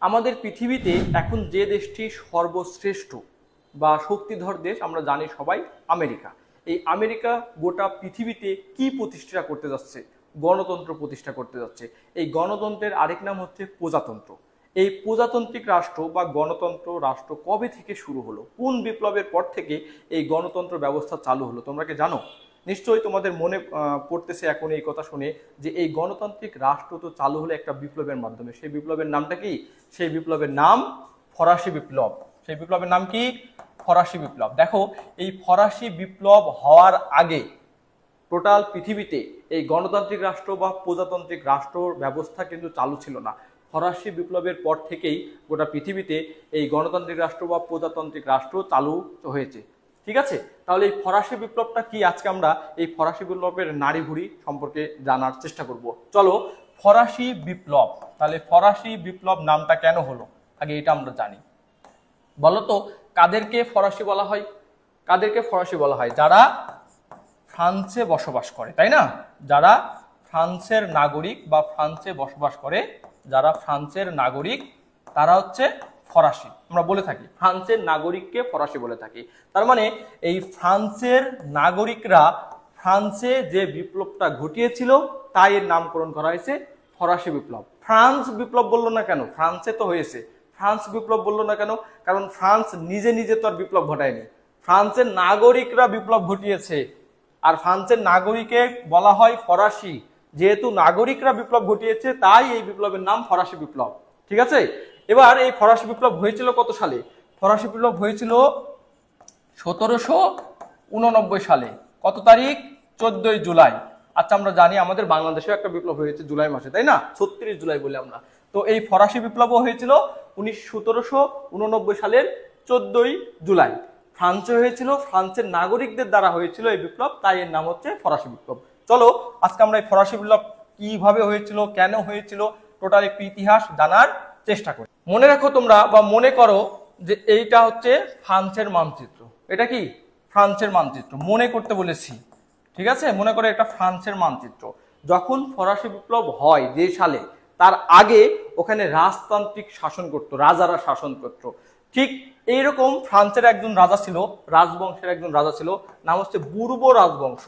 আমাদের পৃথিবীতে এখন যে দেশটি সর্বশ্রেষ্ঠ বা শক্তিধর দেশ আমরা জানি সবাই, আমেরিকা। এই আমেরিকা গোটা পৃথিবীতে কি প্রতিষ্ঠা করতে যাচ্ছে? গণতন্ত্র প্রতিষ্ঠা করতে যাচ্ছে। এই গণতন্ত্রের আরেক নাম হচ্ছে প্রজাতন্ত্র। এই প্রজাতান্ত্রিক রাষ্ট্র বা গণতন্ত্র রাষ্ট্র কবে থেকে শুরু হলো? কোন বিপ্লবের পর থেকে এই গণতন্ত্র ব্যবস্থা চালু হলো? তোমরা কি জানো? নিশ্চয়ই তোমাদের মনে পড়তেছে এখন এই কথা শুনে যে এই গণতান্ত্রিক রাষ্ট্র তো চালু হলো একটা বিপ্লবের মাধ্যমে। সেই বিপ্লবের নামটা কি? সেই বিপ্লবের নাম ফরাসি বিপ্লব। সেই বিপ্লবের নাম কি? ফরাসি বিপ্লব। দেখো, এই ফরাসি বিপ্লব হওয়ার আগে টোটাল পৃথিবীতে এই গণতান্ত্রিক রাষ্ট্র বা প্রজাতান্ত্রিক রাষ্ট্র ব্যবস্থা কিন্তু চালু ছিল না। ফরাসি বিপ্লবের পর থেকেই গোটা পৃথিবীতে এই গণতান্ত্রিক রাষ্ট্র বা প্রজাতান্ত্রিক রাষ্ট্র চালু হয়েছে। ঠিক আছে, তাহলে এই ফরাসি বিপ্লবটা কি? আজকে আমরা এই ফরাসি বিপ্লবের নাড়িভুড়ি সম্পর্কে জানার চেষ্টা করব। চলো, ফরাসি বিপ্লব, তাহলে ফরাসি বিপ্লব নামটা কেন হলো আগে এটা আমরা জানি। বলতো কাদেরকে ফরাসি বলা হয়? কাদেরকে ফরাসি বলা হয়? যারা ফ্রান্সে বসবাস করে, তাই না? যারা ফ্রান্সের নাগরিক বা ফ্রান্সে বসবাস করে, যারা ফ্রান্সের নাগরিক তারা হচ্ছে ফরাসি। আমরা বলে থাকি ফ্রান্সের নাগরিককে ফরাসি বলে থাকি। তার মানে এই ফ্রান্সের নাগরিকরা ফ্রান্সে যে বিপ্লবটা ঘটিয়েছিল তাই এর নামকরণ করা হয়েছে ফরাসি বিপ্লব। ফ্রান্স বিপ্লব বললো না কেন? ফ্রান্সে তো হয়েছে। ফ্রান্স বিপ্লব বললো না কেন? কারণ ফ্রান্স নিজে নিজে তো আর বিপ্লব ঘটায়নি, ফ্রান্সের নাগরিকরা বিপ্লব ঘটিয়েছে। আর ফ্রান্সের নাগরিকে বলা হয় ফরাসি। যেহেতু নাগরিকরা বিপ্লব ঘটিয়েছে তাই এই বিপ্লবের নাম ফরাসি বিপ্লব। ঠিক আছে, এবার এই ফরাসি বিপ্লব হয়েছিল কত সালে? ফরাসি বিপ্লব হয়েছিল 1789 সালে। কত তারিখ? 14 জুলাই। আচ্ছা, আমরা জানি আমাদের বাংলাদেশেও একটা বিপ্লব হয়েছে জুলাই মাসে, তাই না? 36 জুলাই বলে আমরা। তো এই ফরাসি বিপ্লবও হয়েছিল 1789 সালের 14 জুলাই। ফ্রান্সে হয়েছিল, ফ্রান্সের নাগরিকদের দ্বারা হয়েছিল এই বিপ্লব, তাই এর নাম হচ্ছে ফরাসি বিপ্লব। চলো আজকে আমরা এই ফরাসি বিপ্লব কিভাবে হয়েছিল, কেন হয়েছিল, টোটাল একটু ইতিহাস জানার চেষ্টা করি। মনে রাখো তোমরা, বা মনে করো যে এইটা হচ্ছে ফ্রান্সের মানচিত্র। এটা কি? ফ্রান্সের মানচিত্র মনে করতে বলেছি। ঠিক আছে, মনে করো একটা ফ্রান্সের মানচিত্র। যখন ফরাসি বিপ্লব হয় যে সালে, তার আগে ওখানে রাজতান্ত্রিক শাসন করতো, রাজারা শাসন করতো। ঠিক এইরকম ফ্রান্সের একজন রাজা ছিল, রাজবংশের একজন রাজা ছিল, নাম হচ্ছে বুর্বো রাজবংশ।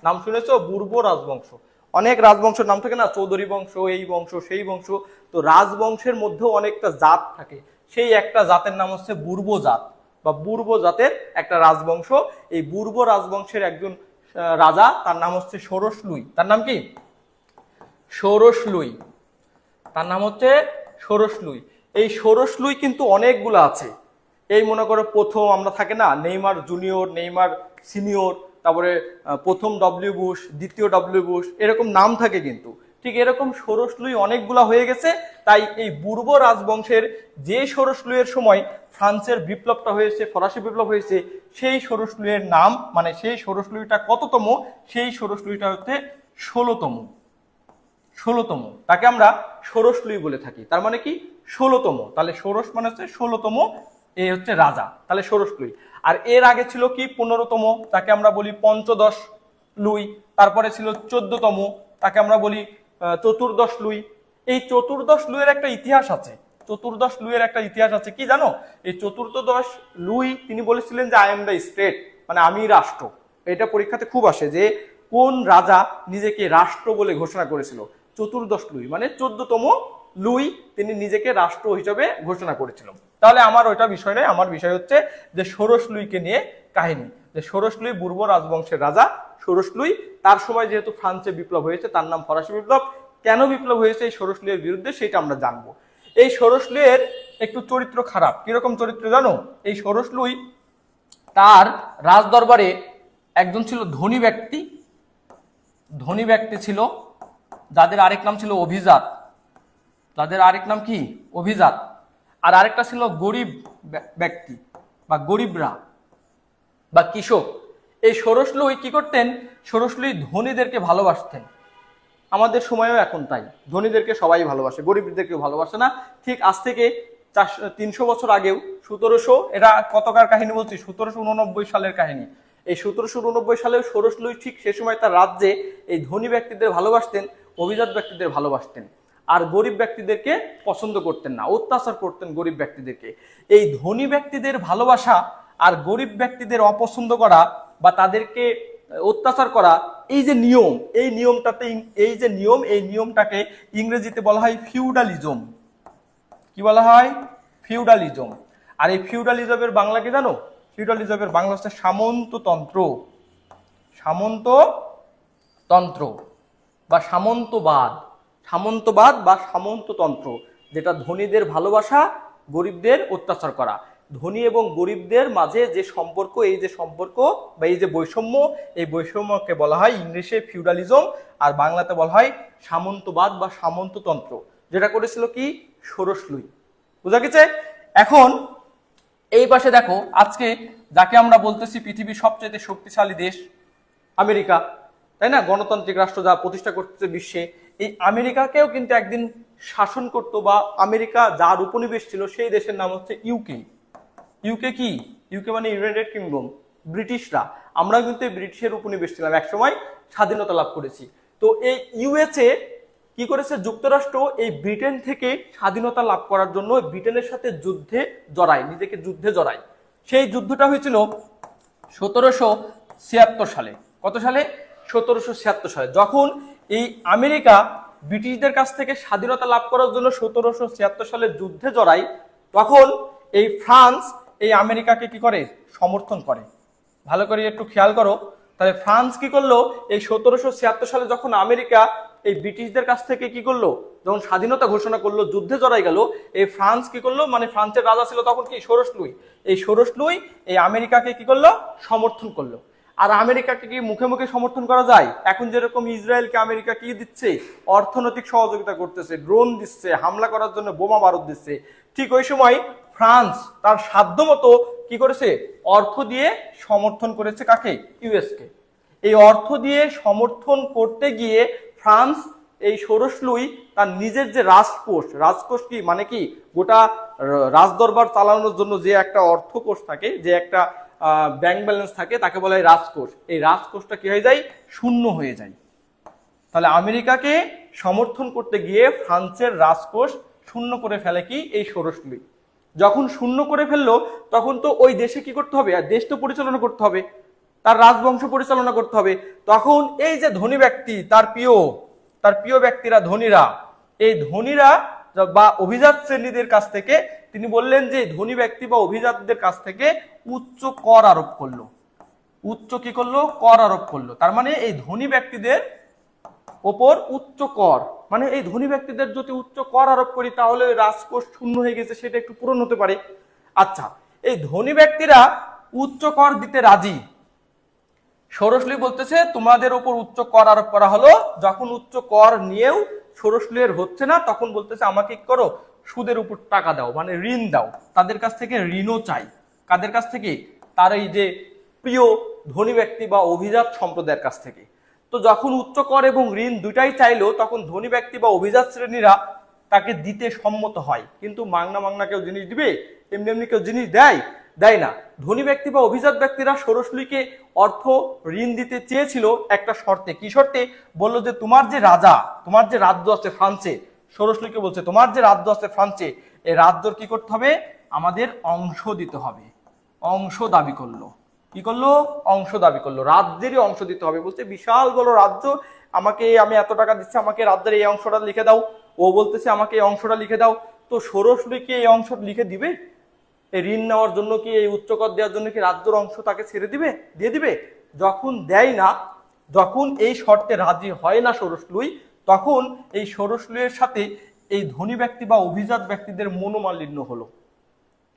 নাম শুনেছো? বুর্বো রাজবংশ। অনেক রাজবংশের নাম থাকে না, চৌধুরী বংশ, এই বংশ, সেই বংশ। তো রাজবংশের মধ্যেও অনেকটা জাত থাকে, সেই একটা জাতের নাম হচ্ছে বুর্বো জাত বা বুর্বো জাতের একটা রাজবংশ। এই বুর্বো রাজবংশের একজন রাজা, তার নাম হচ্ছে ষোড়শ লুই। তার নাম কি? ষোড়শ লুই। তার নাম হচ্ছে ষোড়শ লুই। এই ষোড়শ লুই কিন্তু অনেকগুলো আছে। এই মনে করো প্রথম আমরা থাকে না, নেইমার জুনিয়র, নেইমার সিনিয়র, তারপরে প্রথম ডব্লিউ বুশ, দ্বিতীয় ডব্লিউ বুশ, এরকম নাম থাকে কিন্তু। ঠিক এরকম ষোড়শ লুই অনেকগুলা হয়ে গেছে। তাই এই বুর্বো রাজবংশের যে ষোড়শ লুইয়ের সময় ফ্রান্সের বিপ্লবটা হয়েছে, ফরাসি বিপ্লব হয়েছে, সেই ষোড়শ লুইয়ের নাম, মানে সেই ষোড়শ লুইটা কততম? সেই ষোড়শ লুইটা হচ্ছে 16তম। 16তম, তাকে আমরা ষোড়শ লুই বলে থাকি। তার মানে কি? 16তম। তাহলে ষোড়শ মানে হচ্ছে 16তম, এই হচ্ছে রাজা, তাহলে ষোড়শ লুই। আর এর আগে ছিল কি? 15তম, তাকে আমরা বলি পঞ্চদশ লুই। তারপরে ছিল 14তম, তাকে আমরা বলি চতুর্দশ লুই। এই চতুর্দশ লুইয়ের একটা ইতিহাস আছে। চতুর্দশ লুইয়ের একটা ইতিহাস আছে, কি জানো? এই চতুর্দশ লুই তিনি বলেছিলেন যে আই এম দ্য স্টেট, মানে আমি রাষ্ট্র। এটা পরীক্ষাতে খুব আসে যে কোন রাজা নিজেকে রাষ্ট্র বলে ঘোষণা করেছিল। চতুর্দশ লুই মানে 14তম লুই, তিনি নিজেকে রাষ্ট্র হিসেবে ঘোষণা করেছিল। তাহলে আমার ওইটা বিষয় নয়, আমার বিষয় হচ্ছে যে ষোড়শ লুইকে নিয়ে কাহিনী। যে ষোড়শ লুই বুর্বো রাজবংশের রাজা ষোড়শ লুই, তার সময় যেহেতু ফ্রান্সে বিপ্লব হয়েছে, তার নাম ফরাসি বিপ্লব। কেন বিপ্লব হয়েছে এই ষোড়শ লুইয়ের বিরুদ্ধে, সেটা আমরা জানবো। এই ষোড়শ লুইয়ের একটু চরিত্র খারাপ। কিরকম চরিত্র জানো? এই ষোড়শ লুই তার রাজদরবারে একজন ছিল ধনী ব্যক্তি, ধনী ব্যক্তি ছিল, যাদের আরেক নাম ছিল অভিজাত। তাদের আরেক নাম কি? অভিজাত। আর আরেকটা ছিল গরিব ব্যক্তি বা গরিবরা বা কৃষক। এই ষোড়শ লুই কি করতেন? ষোড়শ লুই ধনীদেরকে ভালোবাসতেন। আমাদের সময়ও এখন তাই, ধনীদেরকে সবাই ভালোবাসে, গরিবদেরকে ভালোবাসে না। ঠিক আজ থেকে 300 বছর আগেও 1700, এটা কতকার কাহিনী বলছি? 1789 সালের কাহিনী। এই 1789 সালেও ষোড়শ লুই ঠিক সে সময় তার রাজ্যে এই ধনী ব্যক্তিদের ভালোবাসতেন, অভিজাত ব্যক্তিদের ভালোবাসতেন। আর গরিব ব্যক্তিদেরকে পছন্দ করতেন না, অত্যাচার করতেন গরিব ব্যক্তিদেরকে। এই ধনী ব্যক্তিদের ভালোবাসা আর গরিব ব্যক্তিদের অপছন্দ করা বা তাদেরকে অত্যাচার করা, এই যে নিয়ম, এই নিয়মটাতে এই নিয়মটাকে ইংরেজিতে বলা হয় ফিউডালিজম। কি বলা হয়? ফিউডালিজম। আর এই ফিউডালিজমের বাংলা কি জানো? ফিউডালিজমের বাংলা হচ্ছে সামন্ততন্ত্র। সামন্ততন্ত্র বা সামন্তবাদ, সামন্তবাদ বা সামন্ততন্ত্র, যেটা ধনীদের ভালোবাসা, গরিবদের অত্যাচার করা। ধনী এবং গরিবদের মাঝে যে সম্পর্ক, এই যে সম্পর্ক বা এই যে বৈষম্য, এই বৈষম্যকে বলা হয় ইংলিশে ফিউডালিজম, আর বাংলাতে বলা হয় সামন্তবাদ বা সামন্ততন্ত্র, যেটা করেছিল কি ষোড়শ লুই। বুঝা গেছে? এখন এই পাশে দেখো, আজকে যাকে আমরা বলতেছি পৃথিবীর সবচেয়ে শক্তিশালী দেশ আমেরিকা, তাই না, গণতান্ত্রিক রাষ্ট্র যা প্রতিষ্ঠা করতেছে বিশ্বে, এই আমেরিকাকেও কিন্তু একদিন শাসন করতো বা আমেরিকা যার উপনিবেশ ছিল সেই দেশের নাম হচ্ছে ইউকে। ইউকে কি? ইউকে মানে ইউনাইটেড কিংডম, ব্রিটিশরা। আমরা কিন্তু ব্রিটিশের উপনিবেশ ছিলাম, একসময় স্বাধীনতা লাভ করেছি। তো এই ইউএসএ কি করেছে? যুক্তরাষ্ট্র এই ব্রিটেন থেকে স্বাধীনতা লাভ করার জন্য ব্রিটেনের সাথে যুদ্ধে জড়ায়, নিজেকে যুদ্ধে জড়ায়। সেই যুদ্ধটা হয়েছিল 1776 সালে। কত সালে? 1776 সালে। যখন এই আমেরিকা ব্রিটিশদের কাছ থেকে স্বাধীনতা লাভ করার জন্য 1776 সালে যুদ্ধে জড়ায়, তখন এই ফ্রান্স এই আমেরিকাকে কি করে? সমর্থন করে। ভালো করে একটু খেয়াল করো, তাহলে ফ্রান্স কি করলো? এই 1776 সালে যখন আমেরিকা এই ব্রিটিশদের কাছ থেকে কি করলো, যখন স্বাধীনতা ঘোষণা করলো, যুদ্ধে জড়াই গেল, এই ফ্রান্স কি করলো, মানে ফ্রান্সের রাজা ছিল তখন কি ষোড়শ লুই, এই ষোড়শ লুই এই আমেরিকাকে কি করলো? সমর্থন করলো। আর আমেরিকাকে কি মুখে মুখে সমর্থন করা যায়? এখন যেরকম ইসরায়েলকে আমেরিকা কি দিচ্ছে? অর্থনৈতিক সহযোগিতা করতেছে, ড্রোন দিচ্ছে, হামলা করার জন্য বোমা বারুদ দিচ্ছে। ঠিক ওই সময় ফ্রান্স তার সাধ্য মতো কি করেছে? অর্থ দিয়ে সমর্থন করেছে কাকে? ইউএসকে। এই অর্থ দিয়ে সমর্থন করতে গিয়ে ফ্রান্স এই ষোড়শ লুই তার নিজের যে রাজকোষ কি মানে কি গোটা রাজদরবার চালানোর জন্য যে একটা অর্থকোষ থাকে, যে একটা ব্যাংক ব্যালেন্স থাকে, তাকে বলা হয় রাজকোষ। এই রাজকোষটা কি হয়ে যায়? শূন্য হয়ে যায়। তাহলে আমেরিকাকে সমর্থন করতে গিয়ে ফ্রান্সের রাজকোষ শূন্য করে ফেলে কি এই ষোড়শ লুই। যখন শূন্য করে ফেললো, তখন তো ওই দেশে কি করতে হবে? আর দেশ তো পরিচালনা করতে হবে, তার রাজবংশ পরিচালনা করতে হবে। তখন এই যে ধনী ব্যক্তি, তার প্রিয় ব্যক্তিরা, ধনীরা, এই ধনীরা বা অভিজাত শ্রেণীদের কাছ থেকে তিনি বললেন যে ধনী ব্যক্তি বা অভিজাতদের কাছ থেকে উচ্চ কর আরোপ করলো। উচ্চ কি করলো? কর আরোপ করলো। তার মানে এই ধনী ব্যক্তিদের ওপর উচ্চ কর, মানে এই ধনী ব্যক্তিদের যদি উচ্চ কর আরোপ করি তাহলে রাজকোষ শূন্য হয়ে গেছে, সেটা একটু পূরণ হতে পারে। আচ্ছা, এই ধনী ব্যক্তিরা উচ্চ কর দিতে রাজি। ষোড়শ লুই বলতেছে তোমাদের ওপর উচ্চ কর আরোপ করা হলো, যখন উচ্চ কর নিয়েও ষোড়শ লুইয়ের হচ্ছে না, তখন বলতেছে আমাকে কি করো? সুদের উপর টাকা দাও, মানে ঋণ দাও। তাদের কাছ থেকে ঋণও চাই। কাদের কাছ থেকে? তার এই যে প্রিয় ধনী ব্যক্তি বা অভিজাত সম্প্রদায়ের কাছ থেকে। তো যখন উচ্চ কর এবং ঋণ দুটাই চাইলো, তখন ধনী ব্যক্তি বা অভিজাত শ্রেণীরা তাকে দিতে সম্মত হয়। কিন্তু মাংনা কেউ জিনিস দিবে? এমনি এমনি কেউ জিনিস দেয় না। ধনী ব্যক্তি বা অভিজাত ব্যক্তিরা ষোড়শ লুইকে অর্থ ঋণ দিতে চেয়েছিল একটা শর্তে। কি শর্তে? বললো যে তোমার যে রাজা, তোমার যে রাজ্য আছে ফ্রান্সে, ষোড়শ লুইকে বলছে তোমার যে রাজ্য আছে ফ্রান্সে, এই রাজ্যর কি করতে হবে? আমাদের অংশ দিতে হবে। অংশ দাবি করলো। কি করলো? অংশ দাবি করলো, রাজ্যেরই অংশ দিতে হবে। বলছে বিশাল বড় রাজ্য, আমি এত টাকা দিচ্ছি, আমাকে রাজ্যের এই অংশটা লিখে দাও। ও বলতেছে আমাকে এই অংশটা লিখে দাও। তো ষোড়শ লুই কি এই অংশ লিখে দিবে? এই ঋণ নেওয়ার জন্য কি, এই উচ্চ কর দেওয়ার জন্য কি রাজ্যের অংশ তাকে ছেড়ে দিবে? দিয়ে দিবে? যখন দেয় না, যখন এই শর্তে রাজি হয় না ষোড়শ লুই, তখন এই ষোড়শ লুইয়ের সাথে এই ধনী ব্যক্তি বা অভিজাত ব্যক্তিদের মনোমালিন্য হলো।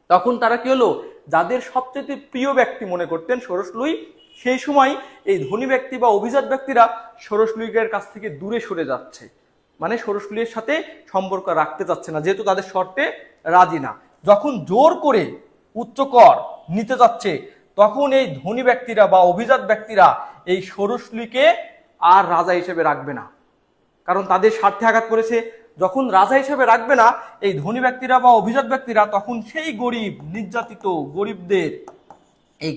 তখন তারা কি হলো? যাদের সবচেয়ে প্রিয় ব্যক্তি মনে করতেন ষোড়শ লুই, সেই সময় এই ধনী ব্যক্তি বা অভিজাত ব্যক্তিরা ষোড়শ লুইয়ের কাছ থেকে দূরে সরে যাচ্ছে, মানে ষোড়শ লুইয়ের সাথে সম্পর্ক রাখতে চাচ্ছে না, যেহেতু তাদের শর্তে রাজি না। যখন জোর করে উচ্চ কর নিতে যাচ্ছে, তখন এই ধনী ব্যক্তিরা বা অভিজাত ব্যক্তিরা এই ষোড়শ লুইকে আর রাজা হিসেবে রাখবে না, কারণ তাদের স্বার্থে আঘাত করেছে। যখন রাজা হিসেবে রাখবে না এই ধনী ব্যক্তিরা বা অভিজাত ব্যক্তিরা, তখন সেই গরিব নির্যাতিত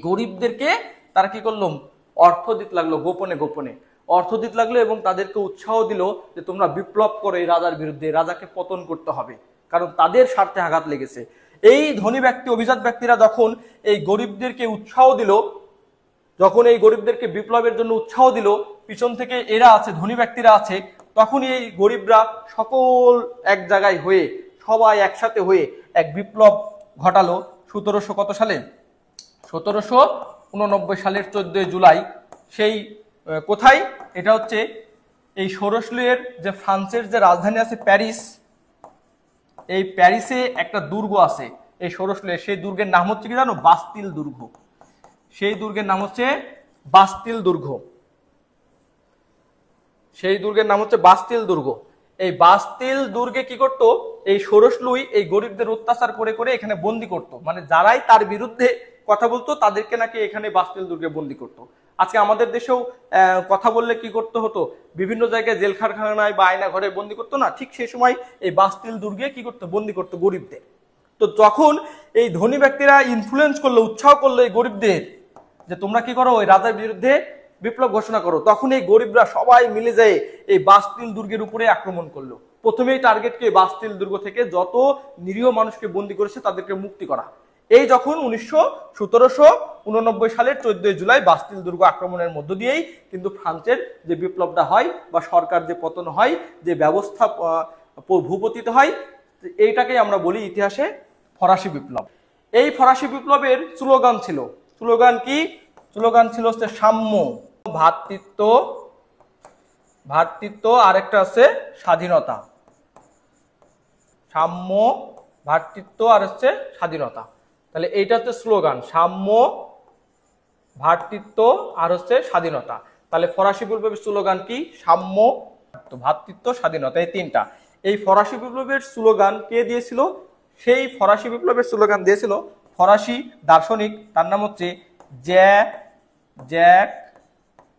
গরিবদেরকে তারা কি করলো? অর্থ দিতে লাগলো গোপনে গোপনে। অর্থ দিতে লাগলো এবং তাদেরকে উৎসাহ দিল যে তোমরা বিপ্লব করো এই রাজার বিরুদ্ধে, রাজাকে পতন করতে হবে, কারণ তাদের স্বার্থে আঘাত লেগেছে। এই ধনী ব্যক্তি, অভিজাত ব্যক্তিরা যখন এই গরিবদেরকে উৎসাহ দিল, যখন এই গরিবদেরকে বিপ্লবের জন্য উৎসাহ দিল, পিছন থেকে এরা আছে, ধনী ব্যক্তিরা আছে, তখনই এই গরিবরা সকল এক জায়গায় হয়ে, সবাই একসাথে হয়ে এক বিপ্লব ঘটালো 1700 কত সালে, 1789 সালের 14 জুলাই। সেই কোথায়, এটা হচ্ছে এই সরসলুইয়ের যে ফ্রান্সের যে রাজধানী আছে প্যারিস, এই প্যারিসে একটা দুর্গ আছে এই সরসলুইয়ের, সেই দুর্গের নাম হচ্ছে কি জানো, বাস্তিল দুর্গ। সেই দুর্গের নাম হচ্ছে বাস্তিল দুর্গ, সেই দুর্গের নাম হচ্ছে বাস্তিল দুর্গ। এই বাস্তিল দুর্গে কি করত, এই সরসলুই এই গরিবদের অত্যাচার করে করে এখানে বন্দি করত, মানে যারাই তার বিরুদ্ধে কথা বলতো তাদেরকে নাকি এখানে বাস্তিল দুর্গে বন্দি করত। আজকে আমাদের দেশেও কথা বললে কি করতে হতো, বিভিন্ন জায়গায় জেলখানায় বা আয়না ঘরে বন্দি করতো না, ঠিক সেই সময় এই বাস্তিল দুর্গে কি করতো, বন্দি করতো গরিবদের। তো যখন এই ধনী ব্যক্তিরা ইনফ্লুয়েন্স করলো, উৎসাহ করলো এই গরিবদের যে তোমরা কি করো, ওই রাজার বিরুদ্ধে বিপ্লব ঘোষণা করো, তখন এই গরিবরা সবাই মিলে যায় এই বাস্তিল দুর্গের উপরে আক্রমণ করলো। প্রথমেই টার্গেটকে বাস্তিল দুর্গ থেকে যত নিরীহ মানুষকে বন্দী করেছে তাদেরকে মুক্তি করা। এই যখন 1789 সালের 14 জুলাই বাস্তিল দুর্গ আক্রমণের মধ্য দিয়েই কিন্তু ফ্রান্সের যে বিপ্লবটা হয় বা সরকার যে পতন হয়, যে ব্যবস্থা ভূপতিত হয়, এইটাকেই আমরা বলি ইতিহাসে ফরাসি বিপ্লব। এই ফরাসি বিপ্লবের স্লোগান ছিল, স্লোগান কি, স্লোগান ছিল হচ্ছে সাম্য, ভ্রাতৃত্ব, ভ্রাতৃত্ব, আরেকটা আছে স্বাধীনতা। সাম্য, ভ্রাতৃত্ব আর হচ্ছে স্বাধীনতা। তাহলে এইটা হচ্ছে স্লোগান, সাম্য, ভ্রাতৃত্ব আর হচ্ছে স্বাধীনতা। তাহলে ফরাসি বিপ্লবের স্লোগান কি, সাম্য, ভ্রাতৃত্ব, স্বাধীনতা, এই তিনটা। এই ফরাসি বিপ্লবের স্লোগান কে দিয়েছিল, সেই ফরাসি বিপ্লবের স্লোগান দিয়েছিল ফরাসি দার্শনিক, তার নাম হচ্ছে জ্যাক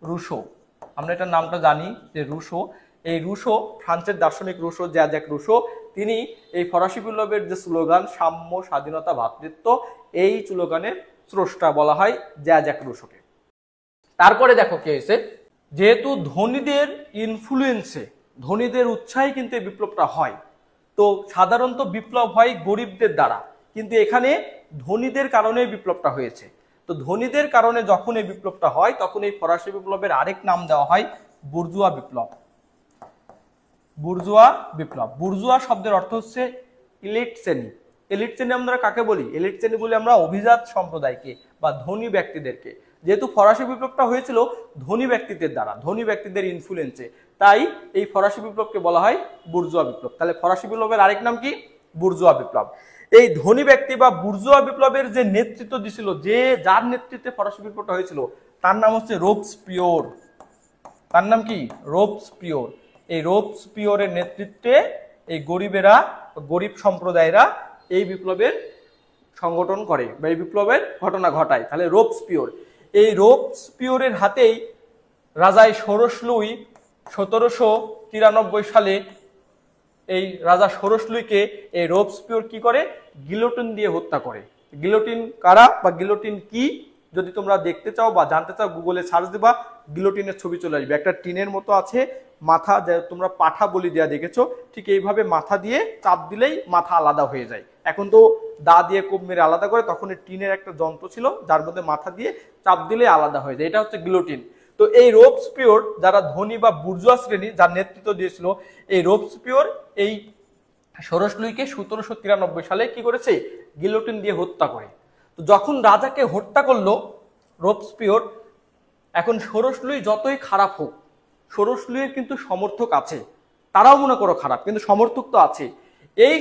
রুশো। আমরা এটার নামটা জানি যে রুশো। এই রুশো, ফ্রান্সের দার্শনিক রুশো, জ্যাক রুশো, তিনি এই ফরাসি বিপ্লবের যে স্লোগান সাম্য, স্বাধীনতা, ভ্রাতৃত্ব, এই স্লোগানের স্রষ্টা বলা হয় জ্যাক রুশোকে। তারপরে দেখো কি হয়েছে, যেহেতু ধনীদের ইনফ্লুয়েন্সে, ধনীদের উৎসাহে কিন্তু এই বিপ্লবটা হয়, তো সাধারণত বিপ্লব হয় গরিবদের দ্বারা, কিন্তু এখানে ধনীদের কারণে বিপ্লবটা হয়েছে। তো ধনীদের কারণে যখন এই বিপ্লবটা হয়, তখন এই ফরাসি বিপ্লবের আরেক নাম দেওয়া হয় বুর্জুয়া বিপ্লব। বুর্জুয়া বিপ্লব, বুর্জুয়া শব্দের অর্থ হচ্ছে ইলিট শ্রেণী। এলিট শ্রেণী আমরা কাকে বলি, এলিট শ্রেণী বলি আমরা অভিজাত সম্প্রদায়কে বা ধনী ব্যক্তিদেরকে। যেহেতু ফরাসি বিপ্লবটা হয়েছিল ধনী ব্যক্তিদের দ্বারা, ধনী ব্যক্তিদের ইনফ্লুয়েন্সে, তাই এই ফরাসি বিপ্লবকে বলা হয় বুর্জুয়া বিপ্লব। তাহলে ফরাসি বিপ্লবের আরেক নাম কি, বুর্জুয়া বিপ্লব। এই ধনী ব্যক্তি বা বুর্জুয়া বিপ্লবের যে নেতৃত্ব দিছিল, যে যার নেতৃত্বে ফরাসি বিপ্লবটা হয়েছিল, তার নাম হচ্ছে রোবস্পিয়র। তার নাম কি, রোবস্পিয়র। এই রোবস্পিয়রের নেতৃত্বে এই গরিবেরা, গরিব সম্প্রদায়রা এই বিপ্লবের সংগঠন করে বা এই বিপ্লবের ঘটনা ঘটায়। তাহলে রোবস্পিয়র, এই রোবস্পিয়রের হাতেই রাজাই সরসলুই 1793 সালে এই রাজা সরসলুইকে এই রোবস্পিয়র কি করে, গিলোটিন দিয়ে হত্যা করে। গিলোটিন কারা বা গিলোটিন কি, যদি তোমরা দেখতে চাও বা জানতে চাও, গুগলে সার্চ দিবা, গিলোটিনের ছবি চলে আসবে। একটা টিনের মতো আছে, মাথা, তোমরা পাঠা বলি দেয়া দেখেছো, ঠিক এইভাবে মাথা দিয়ে চাপ দিলেই মাথা আলাদা হয়ে যায়। এখন তো দা দিয়ে কোপ মেরে আলাদা করে, তখন টিনের একটা যন্ত্র ছিল যার মধ্যে মাথা দিয়ে চাপ দিলে আলাদা হয়ে যায়, এটা হচ্ছে গিলোটিন। তো এই রোবস্পিয়র, যারা ধনী বা বুর্জুয়া শ্রেণী, যার নেতৃত্ব দিয়েছিল, এই রোবস্পিয়র এই সরসলুইকে 1793 সালে কি করেছে, গিলোটিন দিয়ে হত্যা করে। তো যখন রাজাকে হত্যা করলো রোবস্পিয়র, এখন সরসলুই যতই খারাপ হোক, সরসলুইয়ের কিন্তু সমর্থক আছে, তারাও মনে করো খারাপ, কিন্তু সমর্থক তো আছে। এই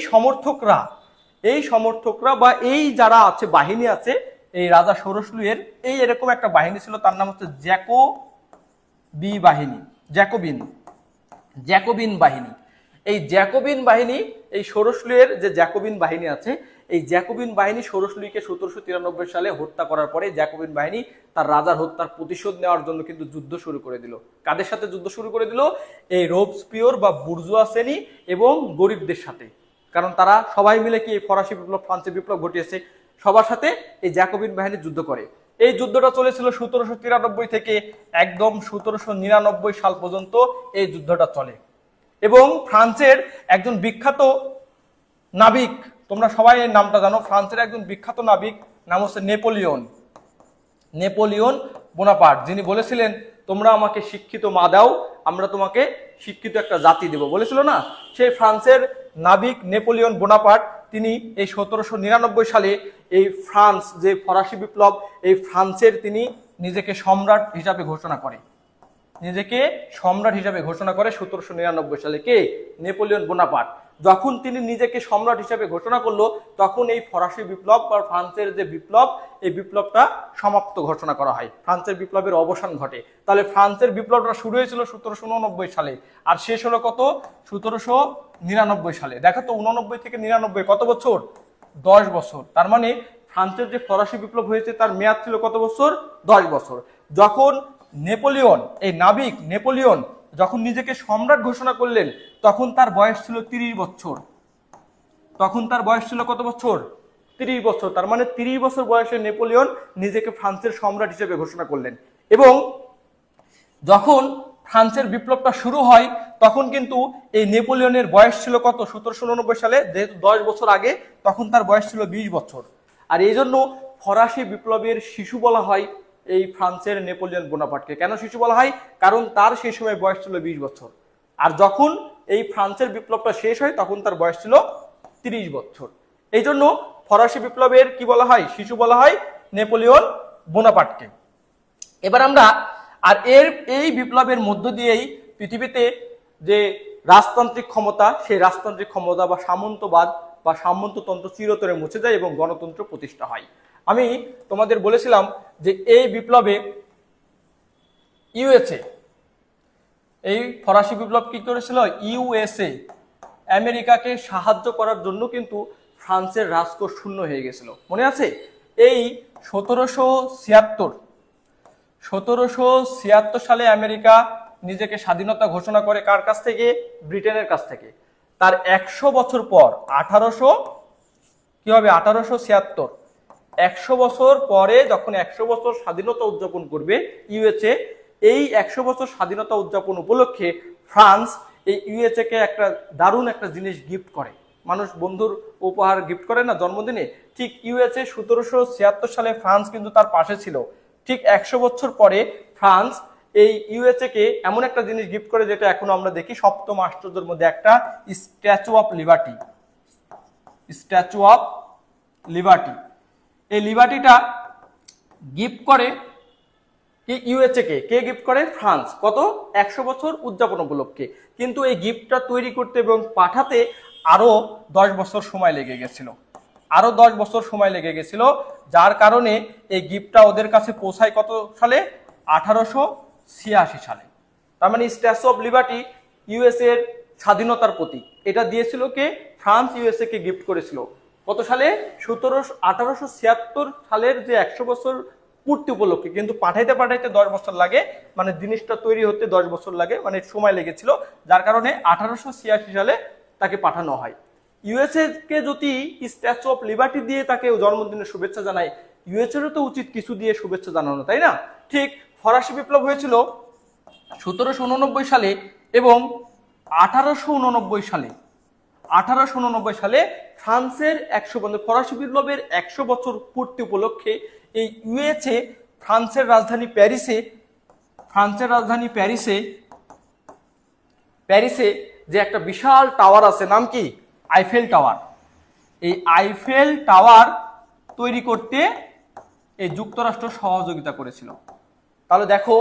সমর্থকরা বা এই যারা আছে, বাহিনী আছে, এই রাজা সরসলুইয়ের এই এরকম একটা বাহিনী ছিল, তার নাম হচ্ছে জ্যাকোবিন বাহিনী। এই জ্যাকোবিন বাহিনী, এই সরসলুইয়ের যে জ্যাকোবিন বাহিনী আছে, এই জ্যাকোবিন বাহিনী সরসলুইকে 1793 সালে হত্যা করার পরে জ্যাকোবিন বাহিনী তার রাজার হত্যার প্রতিশোধ নেওয়ার জন্য কিন্তু যুদ্ধ শুরু করে দিল। কাদের সাথে যুদ্ধ শুরু করে দিল, এই রোবস্পিয়র বা বুর্জুয়া শ্রেণী এবং গরিবদের সাথে। কারণ তারা সবাই মিলে কি এই ফরাসি বিপ্লব, ফ্রান্সের বিপ্লব ঘটিয়েছে, সবার সাথে এই জ্যাকোবিন বাহিনী যুদ্ধ করে। এই যুদ্ধটা চলেছিল 1793 থেকে একদম 1799 সাল পর্যন্ত এই যুদ্ধটা চলে। এবং ফ্রান্সের একজন বিখ্যাত নাবিক, তোমরা সবাই এই নামটা জানো, ফ্রান্সের একজন বিখ্যাত নাবিক নাম হচ্ছে নেপোলিয়ন বোনাপার্ট, যিনি বলেছিলেন তোমরা আমাকে শিক্ষিত মা দাও, আমরা তোমাকে শিক্ষিত একটা জাতি দেব, বলেছিল না? সেই ফ্রান্সের নাবিক নেপোলিয়ন বোনাপার্ট তিনি এই 1799 সালে এই ফ্রান্স যে ফরাসি বিপ্লব, এই ফ্রান্সের তিনি নিজেকে সম্রাট হিসাবে ঘোষণা করে। 1799 সালে কে? Napoleon Bonaparte. যখন তিনি নিজেকে সম্রাট হিসেবে ঘোষণা করলো, তখন এই ফরাসি বিপ্লব বা ফ্রান্সের যে বিপ্লব, এই বিপ্লবটা সমাপ্ত ঘোষণা করা হয়, ফ্রান্সের বিপ্লবের অবসান ঘটে। তাহলে ফ্রান্সের বিপ্লবটা শুরু হয়েছিল 1789 সালে, আর শেষ হলো কত? 1799 সালে। দেখো তো, 89 থেকে 99 কত বছর? 10 বছর। তার মানে ফ্রান্সের যে ফরাসি বিপ্লব হয়েছে তার মেয়াদ ছিল কত বছর? 10 বছর। যখন নেপোলিয়ন, এই নাবিক নেপোলিয়ন যখন নিজেকে সম্রাট ঘোষণা করলেন, তখন তার বয়স ছিল 30 বছর। তখন তার বয়স ছিল কত বছর? 30 বছর। তার মানে 30 বছর বয়সে নেপোলিয়ন নিজেকে ফ্রান্সের সম্রাট হিসেবে ঘোষণা করলেন। এবং যখন ফ্রান্সের বিপ্লবটা শুরু হয়, তখন কিন্তু এই নেপোলিয়নের বয়স ছিল কত? 1789 সালে, যেহেতু 10 বছর আগে, তখন তার বয়স ছিল 20 বছর। আর এই জন্য ফরাসি বিপ্লবের শিশু বলা হয় এই ফ্রান্সের নেপোলিয়ন বোনাপার্টকে। কেন শিশু বলা হয়? কারণ তার সেই সময় বয়স ছিল 20 বছর। আর যখন এই ফ্রান্সের বিপ্লবটা শেষ হয়, তখন তার বয়স ছিল 30 বছর। এই জন্য ফরাসি বিপ্লবের কি বলা হয়? শিশু বলা হয় নেপোলিয়ন বোনাপার্টকে। এবার আমরা এই বিপ্লবের মধ্য দিয়েই পৃথিবীতে যে রাজতান্ত্রিক ক্ষমতা, সেই রাজতান্ত্রিক ক্ষমতা বা সামন্তবাদ বা সামন্ততন্ত্র চিরতরে মুছে যায় এবং গণতন্ত্র প্রতিষ্ঠা হয়। আমি তোমাদের বলেছিলাম যে এই বিপ্লবে ইউএসএ, এই ফরাসি বিপ্লব কি করেছিল? ইউএসএ আমেরিকাকে সাহায্য করার জন্য কিন্তু ফ্রান্সের রাজকোষ শূন্য হয়ে গেছিল, মনে আছে? এই 1776 সালে আমেরিকা নিজেকে স্বাধীনতা ঘোষণা করে। কার কাছ থেকে? ব্রিটেনের কাছ থেকে। তার 100 বছর পর 1876, 100 বছর পরে যখন 100 বছর স্বাধীনতা উদযাপন করবে ইউএসএ, এই 100 বছর স্বাধীনতা উদযাপন উপলক্ষে ফ্রান্স এই ইউএসএ কে একটা দারুণ একটা জিনিস গিফট করে। মানুষ বন্ধুর উপহার গিফট করে না জন্মদিনে, ঠিক ইউএসএ 1776 সালে ফ্রান্স কিন্তু তার পাশে ছিল। ঠিক 100 বছর পরে ফ্রান্স এই ইউএসএ কে এমন একটা জিনিস গিফট করে, যেটা এখনো আমরা দেখি সপ্তম আশ্চর্যের মধ্যে একটা, statue of liberty. Statue of liberty, এই লিবার্টিটা গিফট করে কি ইউএসএ কে গিফট করে? ফ্রান্স। কত? 100 বছর উদযাপন উপলক্ষে। কিন্তু এই গিফটটা তৈরি করতে এবং পাঠাতে আরো 10 বছর সময় লেগে গেছিল। যার কারণে এই গিফটটা ওদের কাছে পৌঁছায় কত সালে? 1886 সালে। তার মানে স্ট্যাচু অফ লিবার্টি ইউএসএ এর স্বাধীনতার প্রতীক। এটা দিয়েছিল কে? ফ্রান্স ইউএসএ কে গিফট করেছিল। কত সালে? 1876 সালের যে 100 বছর পূর্তি উপলক্ষে। কিন্তু পাঠাইতে 10 বছর লাগে, মানে জিনিসটা তৈরি হতে 10 বছর লাগে, মানে সময় লেগেছিল। যার কারণে 1886 সালে তাকে পাঠানো হয়। ইউএসএ কে যদি স্ট্যাচু অফ লিবার্টি দিয়ে তাকে জন্মদিনের শুভেচ্ছা জানায়, ইউএসএ এরও তো উচিত কিছু দিয়ে শুভেচ্ছা জানানো, তাই না? ঠিক ফরাসি বিপ্লব হয়েছিল 1789 সালে এবং 1889 সালে ফ্রান্সের 100 ফরাসি বিপ্লবের 100 বছর পূর্তি উপলক্ষে এই ইউএসএ ফ্রান্সের রাজধানী প্যারিসে যে একটা বিশাল টাওয়ার আছে, নাম কি? Eiffel tower. এই আইফেল টাওয়ার তৈরি করতে এই যুক্তরাষ্ট্র সহযোগিতা করেছিল। তাহলে দেখো,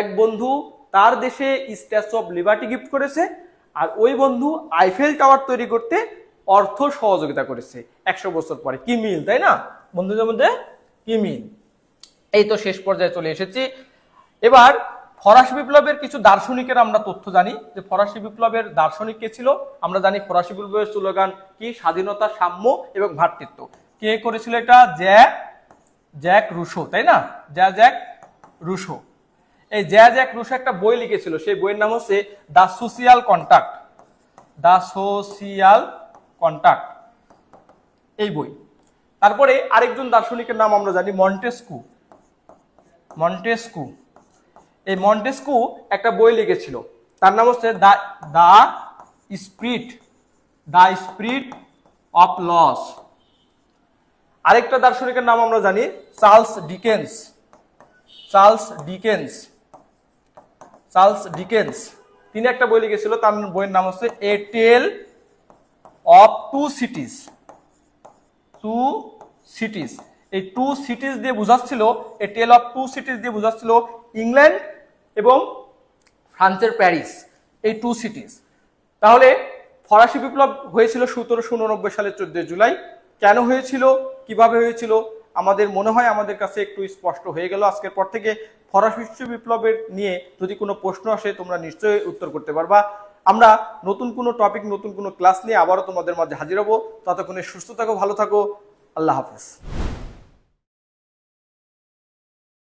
এক বন্ধু তার দেশে স্ট্যাচু অফ লিবার্টি গিফট করেছে, আর ওই বন্ধু আইফেল টাওয়ার তৈরি করতে অর্থ সহযোগিতা করেছে 100 বছর পরে। কি মিল, তাই না বন্ধুদের মধ্যে? কি মিল! এই তো শেষ পর্যায়ে চলে এসেছি। এবার ফরাসি বিপ্লবের কিছু দার্শনিকের আমরা তথ্য জানি, যে ফরাসি বিপ্লবের দার্শনিক কে ছিল। আমরা জানি ফরাসি বিপ্লবের স্লোগান কি? স্বাধীনতা, সাম্য এবং ভ্রাতৃত্ব। কে করেছিল এটা? জ্যাক রুশো, তাই না? Jack Russo. এই জ্যাক রুশো একটা বই লিখেছিল, সেই বইয়ের নাম হচ্ছে দ্য সোশিয়াল কন্ট্রাক্ট, এই বই। তারপরে আরেকজন দার্শনিকের নাম আমরা জানি, মন্টেস্কু। মন্টেস্কু। এই মন্টেস্কু একটা বই লিখেছিল, তার নাম হচ্ছে দ্য স্পিরিট অফ লস। আরেকটা দার্শনিকের নাম আমরা জানি চার্লস ডিকেন্স। তিনি একটা বই লিখেছিল, তার বইয়ের নাম হচ্ছে এ টেল অফ টু সিটিজ। এই টু সিটিজ দিয়ে বোঝাচ্ছিল, এ টেল অফ টু সিটিজ দিয়ে বোঝাচ্ছিল ইংল্যান্ড এবং ফ্রান্সের প্যারিস, এই টু সিটিজ। তাহলে ফরাসি বিপ্লব হয়েছিল 1789 সালের 14 জুলাই। কেন হয়েছিল, কিভাবে হয়েছিল, আমাদের মনে হয় আমাদের কাছে একটু স্পষ্ট হয়ে গেল। আজকের পর থেকে ফরাসি বিপ্লবের নিয়ে যদি কোনো প্রশ্ন আসে তোমরা নিশ্চয়ই উত্তর করতে পারবা। আমরা নতুন কোনো টপিক, নতুন কোনো ক্লাস নিয়ে আবারও তোমাদের মাঝে হাজির হব। ততক্ষণে সুস্থ থাকো, ভালো থাকো, আল্লাহ হাফেজ।